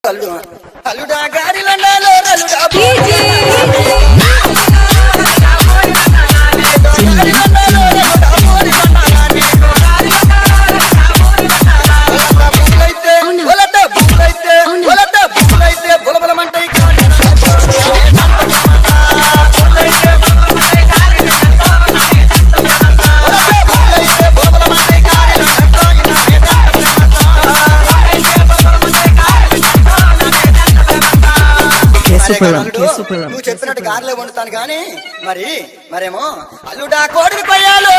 అల్లుడు అల్లుడా గారిలండాలో అల్లుడా నువ్వు చెప్పినట్టు గారెలే వండుతాను కానీ మరేమో అల్లుడా కోడిని కొయ్యాలో